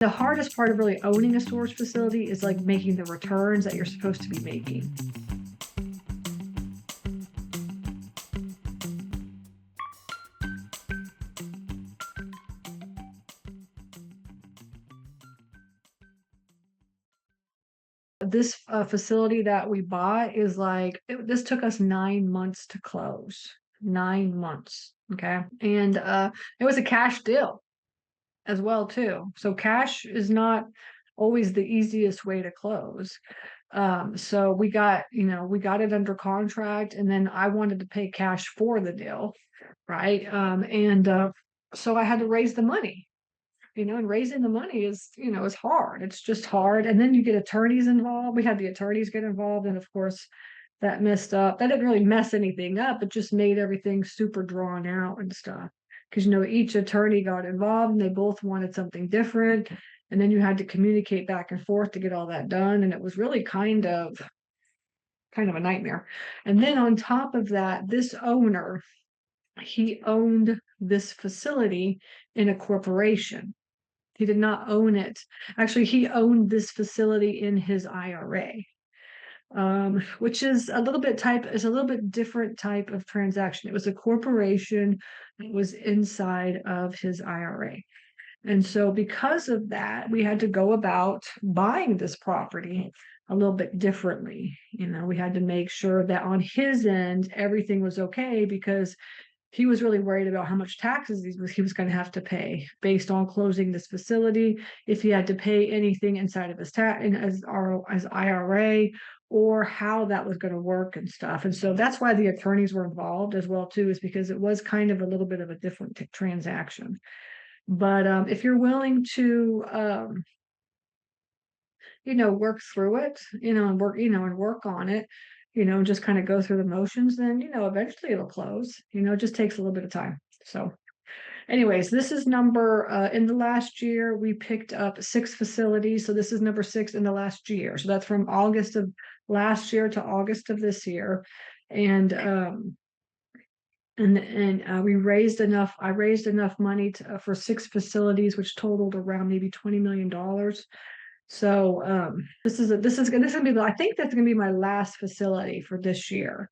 The hardest part of really owning a storage facility is like making the returns that you're supposed to be making. This facility that we bought is like, this took us 9 months to close. 9 months. Okay. And it was a cash deal as well, too. So cash is not always the easiest way to close. So we got it under contract, and then I wanted to pay cash for the deal, right? And so I had to raise the money, and raising the money is hard. It's just hard. And then you get attorneys involved. We had the attorneys get involved, and of course that messed up. That didn't really mess anything up. It just made everything super drawn out and stuff. Because each attorney got involved and they both wanted something different. And then you had to communicate back and forth to get all that done. And it was really kind of a nightmare. And then on top of that, this owner, he owned this facility in a corporation. He did not own it. Actually, he owned this facility in his IRA, which is a little bit different type of transaction. It was a corporation that was inside of his IRA. And so because of that, we had to go about buying this property a little bit differently. We had to make sure that on his end, everything was okay, because he was really worried about how much taxes he was going to have to pay based on closing this facility, if he had to pay anything inside of his as IRA, or how that was going to work and stuff. And so that's why the attorneys were involved as well too, is because it was kind of a little bit of a different transaction. But if you're willing to work through it, and work on it, just kind of go through the motions, then, eventually it'll close. It just takes a little bit of time. So anyways, this is in the last year, we picked up 6 facilities. So this is number 6 in the last year. So that's from August of last year to August of this year. And we raised enough. I raised enough money for 6 facilities, which totaled around maybe $20 million. So this is gonna be, I think that's gonna be my last facility for this year.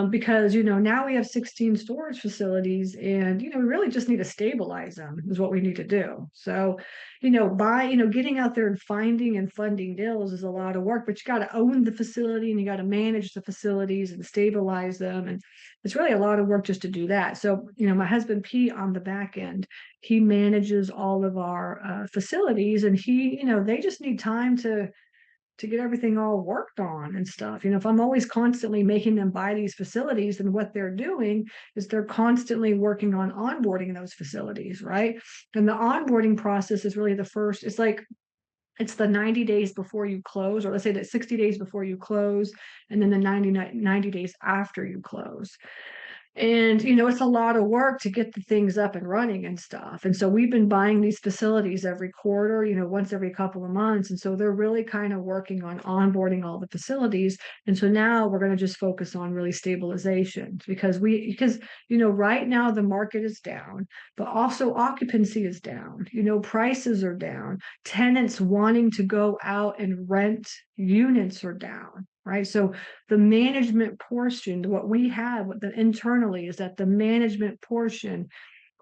Because now we have 16 storage facilities, and we really just need to stabilize them is what we need to do. So getting out there and finding and funding deals is a lot of work, but you got to own the facility and you got to manage the facilities and stabilize them, and it's really a lot of work just to do that. So my husband Pete, on the back end, he manages all of our facilities, and they just need time to get everything all worked on and stuff. If I'm always constantly making them buy these facilities, then what they're doing is they're constantly working on onboarding those facilities, right? And the onboarding process is really it's the 90 days before you close, or let's say that 60 days before you close, and then the 90 days after you close. And it's a lot of work to get the things up and running and stuff. And so we've been buying these facilities every quarter, once every couple of months. And so they're really kind of working on onboarding all the facilities. And so now we're going to just focus on really stabilization, because right now the market is down, but also occupancy is down, prices are down, tenants wanting to go out and rent units are down. Right. So the management portion, what we have internally, is that the management portion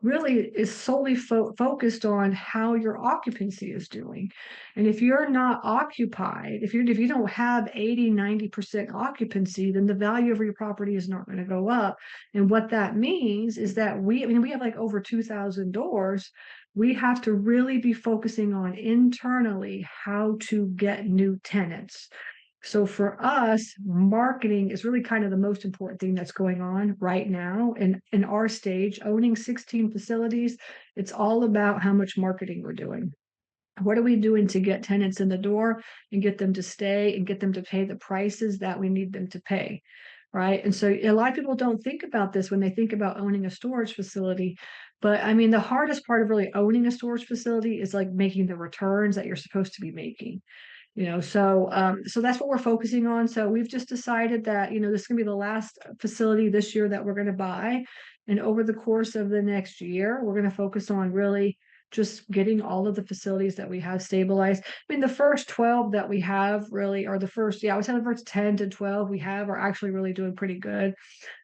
really is solely focused on how your occupancy is doing. And if you're not occupied, if you don't have 80-90% occupancy, then the value of your property is not going to go up. And what that means is that we have like over 2,000 doors. We have to really be focusing on internally how to get new tenants. So for us, marketing is really kind of the most important thing that's going on right now. And in our stage, owning 16 facilities, it's all about how much marketing we're doing. What are we doing to get tenants in the door and get them to stay and get them to pay the prices that we need them to pay? Right. And so a lot of people don't think about this when they think about owning a storage facility. But the hardest part of really owning a storage facility is like making the returns that you're supposed to be making. So that's what we're focusing on. So we've just decided that, this is gonna be the last facility this year that we're gonna buy. And over the course of the next year, we're gonna focus on really just getting all of the facilities that we have stabilized. I mean, the first 12 that we have really, or the first, yeah, I would say the first 10 to 12 we have are actually really doing pretty good.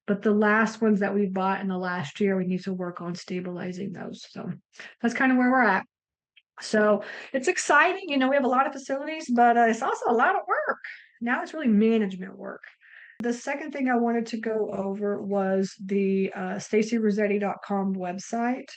But the last ones that we bought in the last year, we need to work on stabilizing those. So that's kind of where we're at. So it's exciting. We have a lot of facilities, but it's also a lot of work. Now it's really management work. The second thing I wanted to go over was the stacyrossetti.com website.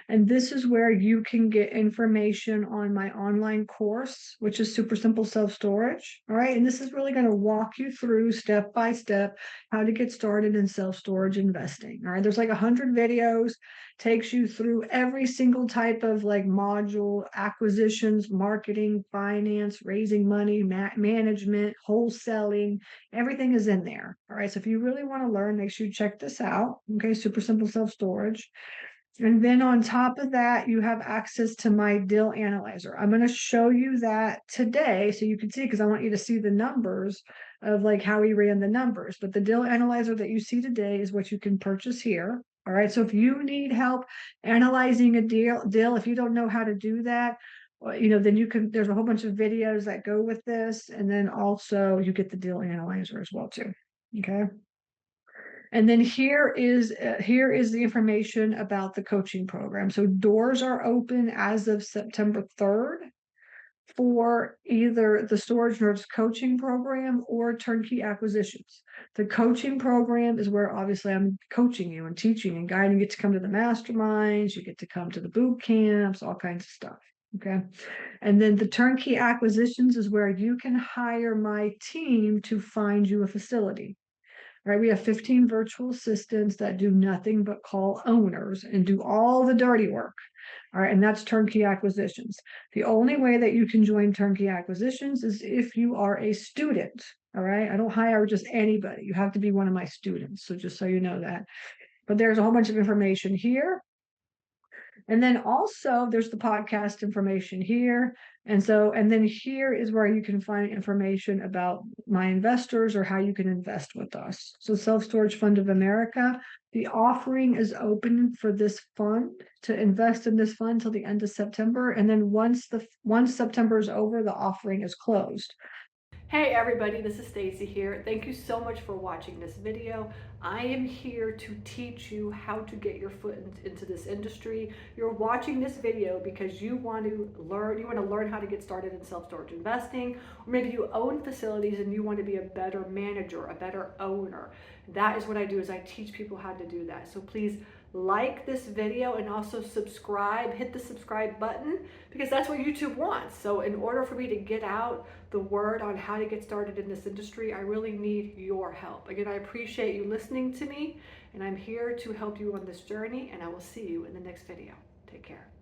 And this is where you can get information on my online course, which is Super Simple Self-Storage. All right. And this is really going to walk you through step by step how to get started in self-storage investing. All right. There's like 100 videos, takes you through every single type of like module: acquisitions, marketing, finance, raising money, management, wholesaling. Everything is in there. All right. So if you really want to learn, make sure you check this out. Okay. Super Simple Self-Storage. And then on top of that, you have access to my deal analyzer. I'm going to show you that today so you can see, because I want you to see the numbers of like how we ran the numbers. But the deal analyzer that you see today is what you can purchase here. All right. So if you need help analyzing a deal, if you don't know how to do that, well, then there's a whole bunch of videos that go with this. And then also you get the deal analyzer as well too. Okay. And then here is the information about the coaching program. So doors are open as of September 3rd for either the Storage Nerds coaching program or turnkey acquisitions. The coaching program is where obviously I'm coaching you and teaching and guiding you to come to the masterminds, you get to come to the boot camps, all kinds of stuff. Okay. And then the turnkey acquisitions is where you can hire my team to find you a facility. Right, we have 15 virtual assistants that do nothing but call owners and do all the dirty work. All right, and that's turnkey acquisitions. The only way that you can join turnkey acquisitions is if you are a student. All right, I don't hire just anybody. You have to be one of my students. So just so you know that. But there's a whole bunch of information here. And then also there's the podcast information here. And then here is where you can find information about my investors or how you can invest with us. So Self Storage Fund of America, the offering is open for this fund to invest in this fund till the end of September. And then once September is over, the offering is closed. Hey everybody, this is Stacy here. Thank you so much for watching this video. I am here to teach you how to get your foot into this industry. You're watching this video because you want to learn how to get started in self-storage investing, or maybe you own facilities and you want to be a better manager, a better owner. That is what I do, is I teach people how to do that. So please like this video and also subscribe, hit the subscribe button, because that's what YouTube wants. So in order for me to get out the word on how to get started in this industry, I really need your help. Again, I appreciate you listening to me, and I'm here to help you on this journey, and I will see you in the next video. Take care.